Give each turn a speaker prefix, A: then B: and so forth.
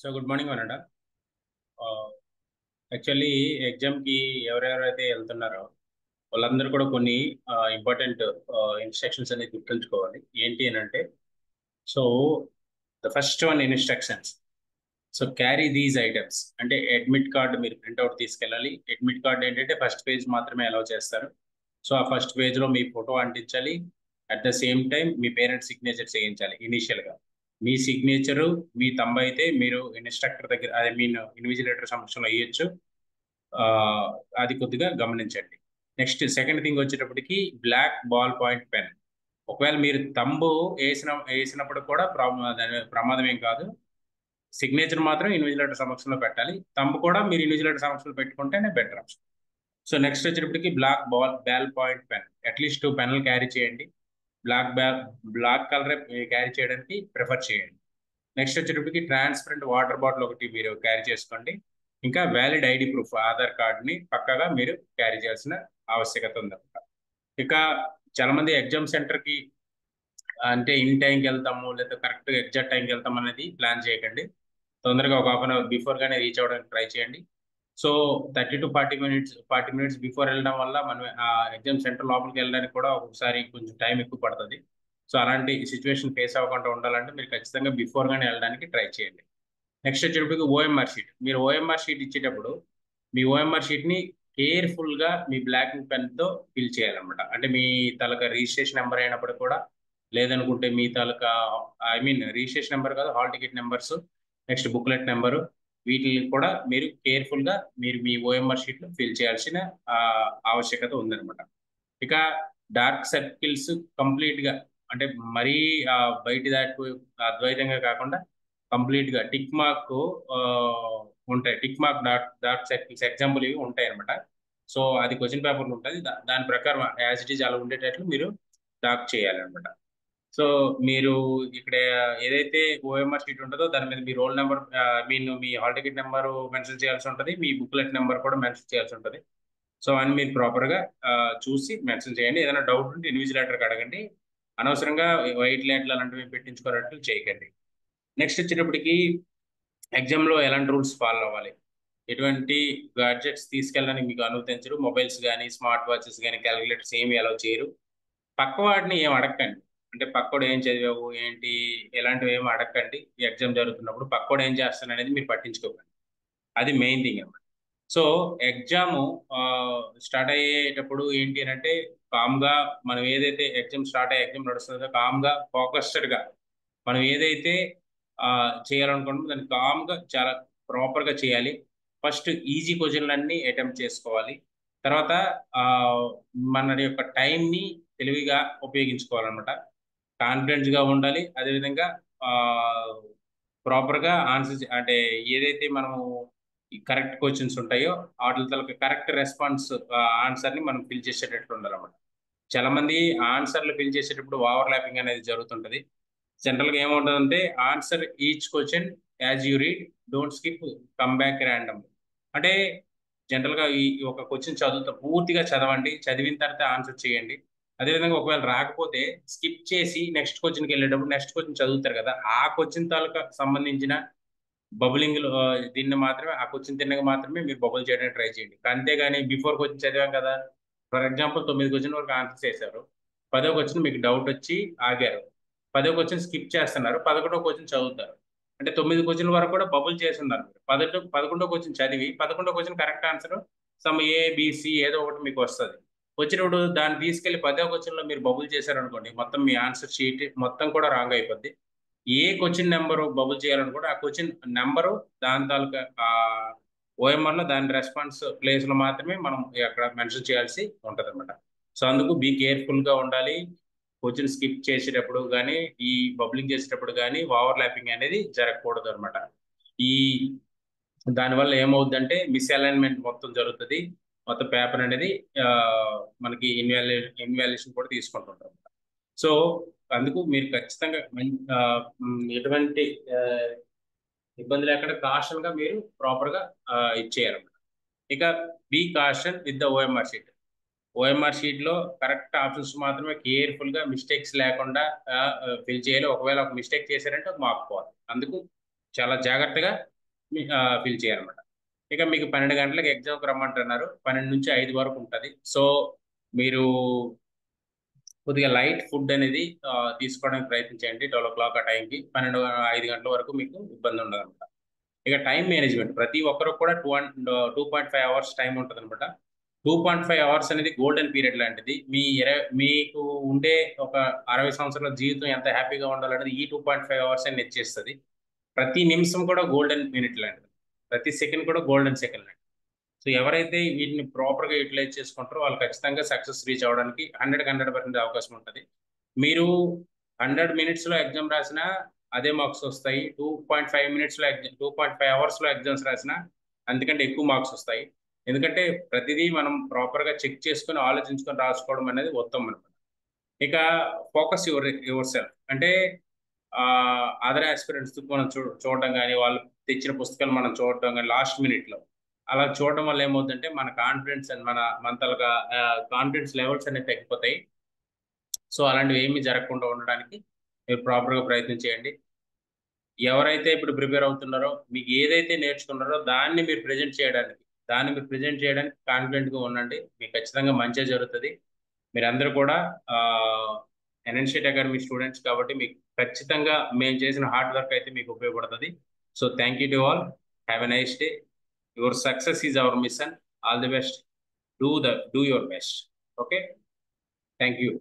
A: So good morning అనంట. Actually ఎగ్జామ్కి ఎవరెవరైతే వెళ్తున్నారో వాళ్ళందరూ కూడా కొన్ని ఇంపార్టెంట్ ఇన్స్ట్రక్షన్స్ అనేది గుర్తుంచుకోవాలి. ఏంటి అని అంటే, so the first one instructions. So carry these items అంటే అడ్మిట్ కార్డు మీరు ప్రింట్అవుట్ తీసుకెళ్ళాలి. అడ్మిట్ కార్డు ఏంటంటే ఫస్ట్ పేజ్ మాత్రమే అలౌ చేస్తారు. సో ఆ ఫస్ట్ పేజ్లో మీ ఫోటో అంటించాలి. అట్ ద సేమ్ టైం మీ పేరెంట్స్ సిగ్నేచర్ చేయించాలి. ఇనీషియల్గా మీ సిగ్నేచరు మీ తంబ అయితే మీరు ఇన్స్ట్రక్టర్ దగ్గర, ఐ మీన్ ఇన్విజిలేటర్ సమక్షంలో వేయొచ్చు. ఆ, అది కొద్దిగా గమనించండి. నెక్స్ట్ సెకండ్ థింగ్ వచ్చేటప్పటికి బ్లాక్ బాల్ పాయింట్ పెన్. ఒకవేళ మీరు తంబు వేసినప్పుడు కూడా దాని ప్రమాదం ఏం కాదు. సిగ్నేచర్ మాత్రం ఇన్విజిలేటర్ సమక్షంలో పెట్టాలి. తంబు కూడా మీరు ఇన్విజిలేటర్ సమక్షంలో పెట్టుకుంటేనే బెటర్ ఆప్షన్. సో నెక్స్ట్ వచ్చేటప్పటికి బ్యాల్ పాయింట్ పెన్. అట్లీస్ట్ 2 పెన్లు క్యారీ చేయండి. బ్లాక్ కలర్ క్యారీ చేయడానికి ప్రిఫర్ చేయండి. నెక్స్ట్ వచ్చేటప్పటికి ట్రాన్స్పరెంట్ వాటర్ బాటిల్ ఒకటి మీరు క్యారీ చేసుకోండి. ఇంకా వ్యాలిడ్ ఐడి ప్రూఫ్ ఆధార్ కార్డ్ని పక్కగా మీరు క్యారీ చేయాల్సిన ఆవశ్యకత ఉందన్నమాట. ఇక చాలా మంది ఎగ్జామ్ సెంటర్కి అంటే ఇన్ టైంకి వెళ్తాము లేదా కరెక్ట్ ఎగ్జాక్ట్ టైంకి వెళ్తాం అనేది ప్లాన్ చేయకండి. తొందరగా ఒక హాఫ్ అన్ అవర్ బిఫోర్ గానే రీచ్ అవ్వడానికి ట్రై చేయండి. సో 30 to 40 మినిట్స్ బిఫోర్ వెళ్ళడం వల్ల మనం ఆ ఎగ్జామ్ సెంటర్ లోపలికి వెళ్ళడానికి కూడా ఒకసారి కొంచెం టైం ఎక్కువ పడుతుంది. సో అలాంటి సిచ్యువేషన్ ఫేస్ అవ్వకుండా ఉండాలంటే మీరు ఖచ్చితంగా బిఫోర్ గానే వెళ్ళడానికి ట్రై చేయండి. నెక్స్ట్ వచ్చేటప్పటికి ఓఎంఆర్ షీట్. మీరు ఓఎంఆర్ షీట్ ఇచ్చేటప్పుడు మీ ఓఎంఆర్ షీట్ని కేర్ఫుల్గా మీ బ్లాక్ పెన్తో ఫిల్ చేయాలన్నమాట. అంటే మీ తాలూకా రిజిస్ట్రేషన్ నెంబర్ అయినప్పుడు కూడా, లేదనుకుంటే మీ తాలూకా, ఐ మీన్ రిజిస్ట్రేషన్ నెంబర్ కాదు, hall ticket numbers, next booklet number, వీటిని కూడా మీరు కేర్ఫుల్గా మీరు మీ ఓఎంఆర్ షీట్లో ఫిల్ చేయాల్సిన ఆ, ఆవశ్యకత ఉందన్నమాట. ఇక డార్క్ సర్కిల్స్ కంప్లీట్గా, అంటే మరీ బయటి దాటి అద్వైతంగా కాకుండా కంప్లీట్గా టిక్ మార్క్ ఉంటాయి. Tick mark dark circles example ఇవి ఉంటాయి అనమాట. సో అది క్వశ్చన్ పేపర్లో ఉంటుంది. దాని ప్రకారం యాజ్ ఇట్ ఈజ్ అలా ఉండేటట్లు మీరు డార్క్ చేయాలన్నమాట. సో మీరు ఇక్కడ ఏదైతే ఓఎంఆర్ షీట్ ఉంటుందో దాని మీద మీ రోల్ నెంబర్, మీన్ మీ హాల్ టికెట్ నెంబర్ మెన్షన్ చేయాల్సి ఉంటుంది. మీ బుక్లెట్ నెంబర్ కూడా మెన్షన్ చేయాల్సి ఉంటుంది. సో అని మీరు ప్రాపర్గా చూసి మెన్షన్ చేయండి. ఏదైనా డౌట్ ఉంటే ఇన్విజిలేటర్కి అడగండి. అనవసరంగా వైట్ లైట్లు అలాంటివి పెట్టించుకున్నట్లు చేయకండి. నెక్స్ట్ వచ్చేటప్పటికి ఎగ్జామ్లో ఎలాంటి రూల్స్ ఫాలో అవ్వాలి, ఎటువంటి గాడ్జెట్స్ తీసుకెళ్ళడానికి మీకు అనుమతించరు. మొబైల్స్ కానీ స్మార్ట్ వాచెస్ కానీ క్యాలిక్యులేటర్స్ ఏమి అలౌ చేయరు. పక్కవాడిని ఏం అడగండి. అంటే పక్కోడు ఏం చదివావు ఏంటి ఇలాంటివి ఏమి అడగండి. ఈ ఎగ్జామ్ జరుగుతున్నప్పుడు పక్కోడు ఏం చేస్తాను అనేది మీరు పట్టించుకోకండి. అది మెయిన్ థింగ్ అనమాట. సో ఎగ్జామ్ స్టార్ట్ అయ్యేటప్పుడు ఏంటి అని అంటే, కామ్గా మనం ఏదైతే ఎగ్జామ్ స్టార్ట్ అయ్యే ఎగ్జామ్ నడుస్తుందో కామ్గా ఫోకస్డ్గా మనం ఏదైతే చేయాలనుకుంటున్నామో దాన్ని కామ్గా చాలా ప్రాపర్గా చేయాలి. ఫస్ట్ ఈజీ క్వశ్చన్లన్నీ అటెంప్ట్ చేసుకోవాలి. తర్వాత ఆ, మన యొక్క టైంని తెలివిగా ఉపయోగించుకోవాలన్నమాట. కాన్ఫిడెంట్గా ఉండాలి. అదేవిధంగా ప్రాపర్గా ఆన్సర్, అంటే ఏదైతే మనము కరెక్ట్ క్వశ్చన్స్ ఉంటాయో వాటి తలకి కరెక్ట్ రెస్పాన్స్ ఆన్సర్ని మనం ఫిల్ చేసేటట్లు ఉండాలన్నమాట. చాలా మంది ఆన్సర్లు ఫిల్ చేసేటప్పుడు ఓవర్ ల్యాపింగ్ అనేది జరుగుతుంటది. జనరల్గా ఏముంటుందంటే, answer each question as you read, don't skip, come back random. అంటే జనరల్గా ఈ ఒక క్వశ్చన్ పూర్తిగా చదవండి, చదివిన తర్వాత ఆన్సర్ చేయండి. అదేవిధంగా ఒకవేళ రాకపోతే స్కిప్ చేసి నెక్స్ట్ క్వశ్చన్కి వెళ్ళేటప్పుడు నెక్స్ట్ క్వశ్చన్ చదువుతారు కదా, ఆ క్వశ్చన్ తాలూకా సంబంధించిన బబులింగ్ దీన్ని మాత్రమే, ఆ క్వశ్చన్ తిన్నగా మాత్రమే మీరు బబుల్ చేయడానికి ట్రై చేయండి. అంతేగాని బిఫోర్ క్వశ్చన్ చదివాం కదా, ఫర్ ఎగ్జాంపుల్ 9 క్వశ్చన్ వరకు ఆన్సర్ చేశారు, 10వ క్వశ్చన్ మీకు డౌట్ వచ్చి ఆగారు, 10వ క్వశ్చన్ స్కిప్ చేస్తున్నారు, 11వ క్వశ్చన్ చదువుతారు. అంటే 9 క్వశ్చన్ వరకు కూడా బబుల్ చేస్తున్నారు. 11వ క్వశ్చన్ చదివి 11వ question correct answer some A B C ఏదో ఒకటి మీకు వస్తుంది. వచ్చినప్పుడు దాన్ని తీసుకెళ్లి 10వ క్వశ్చన్ లో మీరు బబుల్ చేశారనుకోండి, మొత్తం మీ ఆన్సర్ షీట్ మొత్తం కూడా రాంగ్ అయిపోద్ది. ఏ క్వశ్చన్ నెంబరు బబుల్ చేయాలనుకుంటే ఆ క్వశ్చన్ నెంబరు దాని తాలూకా ఓఎంఆర్ లో దాని రెస్పాన్స్ ప్లేస్ లో మాత్రమే మనం అక్కడ మెన్షన్ చేయాల్సి ఉంటది అనమాట. సో అందుకు బీ కేర్ఫుల్ గా ఉండాలి. క్వశ్చన్ స్కిప్ చేసేటప్పుడు కానీ ఈ బబ్లింగ్ చేసేటప్పుడు కానీ ఓవర్ ల్యాపింగ్ అనేది జరగకూడదు అనమాట. ఈ దానివల్ల ఏమవుద్దంటే మిస్అలైన్మెంట్ మొత్తం జరుగుతుంది. మొత్తం పేపర్ అనేది ఆ, మనకి ఇన్వాల్యుయేషన్ కూడా తీసుకుంటుంటారు. సో అందుకు మీరు ఖచ్చితంగా ఎటువంటి ఇబ్బంది లేకుండా కాషన్ గా మీరు ప్రాపర్ గా ఇచ్చేయాలన్నమాట. ఇక be caution with the OMR sheet. OMR sheet లో కరెక్ట్ ఆప్షన్స్ మాత్రమే కేర్ఫుల్ గా మిస్టేక్స్ లేకుండా ఫిల్ చేయాలి. ఒకవేళ ఒక మిస్టేక్ చేశారంటే ఒక మార్క్ పోవాలి. అందుకు చాలా జాగ్రత్తగా ఫిల్ చేయాలన్నమాట. ఇక మీకు 12 గంటలకు ఎగ్జామ్కి రమ్మంటున్నారు, 12 నుంచి 5 వరకు ఉంటుంది. సో మీరు కొద్దిగా లైట్ ఫుడ్ అనేది తీసుకోవడానికి ప్రయత్నించండి. 12 o'clock ఆ టైంకి 5 గంటల వరకు మీకు ఇబ్బంది ఉండదు అనమాట. ఇక టైం మేనేజ్మెంట్ ప్రతి ఒక్కరు కూడా 2.5 అవర్స్ టైం ఉంటుంది అనమాట. 2.5 అవర్స్ అనేది గోల్డెన్ పీరియడ్ లాంటిది. మీకు ఉండే ఒక 60 సంవత్సరాల జీవితం ఎంత హ్యాపీగా ఉండాలనేది ఈ 2.5 అవర్స్ అని ఇచ్చేస్తుంది. ప్రతి నిమిషం కూడా గోల్డెన్ మినిట్ లాంటిది, ప్రతి సెకండ్ కూడా గోల్డెన్ సెకండ్ లాంటిది. సో ఎవరైతే వీటిని ప్రాపర్గా యూటిలైజ్ చేసుకుంటారో వాళ్ళు ఖచ్చితంగా సక్సెస్ రీచ్ అవ్వడానికి 100% అవకాశం ఉంటుంది. మీరు 100 minutesలో ఎగ్జామ్ రాసినా అదే మార్క్స్ వస్తాయి. 2.5 minutesలో 2.5 అవర్స్లో ఎగ్జామ్స్ రాసినా అందుకంటే ఎక్కువ మార్క్స్ వస్తాయి. ఎందుకంటే ప్రతిదీ మనం ప్రాపర్గా చెక్ చేసుకొని ఆలోచించుకొని రాసుకోవడం అనేది ఉత్తమం అనమాట. ఇక ఫోకస్ యువర్ సెల్ఫ్ అంటే అదర్ ఆస్పిరెంట్స్ మనం చూడడం కానీ, వాళ్ళు తెచ్చిన పుస్తకాలు మనం చూడడం కానీ లాస్ట్ మినిట్లో అలా చూడడం వల్ల ఏమవుతుందంటే మన కాన్ఫిడెన్స్ అండ్ మన తలగా కాన్ఫిడెన్స్ లెవెల్స్ అనేవి తగ్గిపోతాయి. సో అలాంటివి ఏమీ జరగకుండా ఉండడానికి మీరు ప్రాపర్గా ప్రయత్నం చేయండి. ఎవరైతే ఇప్పుడు ప్రిపేర్ అవుతున్నారో మీకు ఏదైతే నేర్చుకున్నారో దాన్ని మీరు ప్రజెంట్ చేయడానికి కాన్ఫిడెంట్గా ఉండండి. మీకు ఖచ్చితంగా మంచిగా జరుగుతుంది. మీరందరూ కూడా ఎన్ఎన్షియట్ అకాడమీ స్టూడెంట్స్ కాబట్టి మీకు ఖచ్చితంగా మేము చేసిన హార్డ్ వర్క్ అయితే మీకు ఉపయోగపడుతుంది. So thank you to all. Have a nice day. Your success is our machine. All the best. Do your best. Okay, thank you.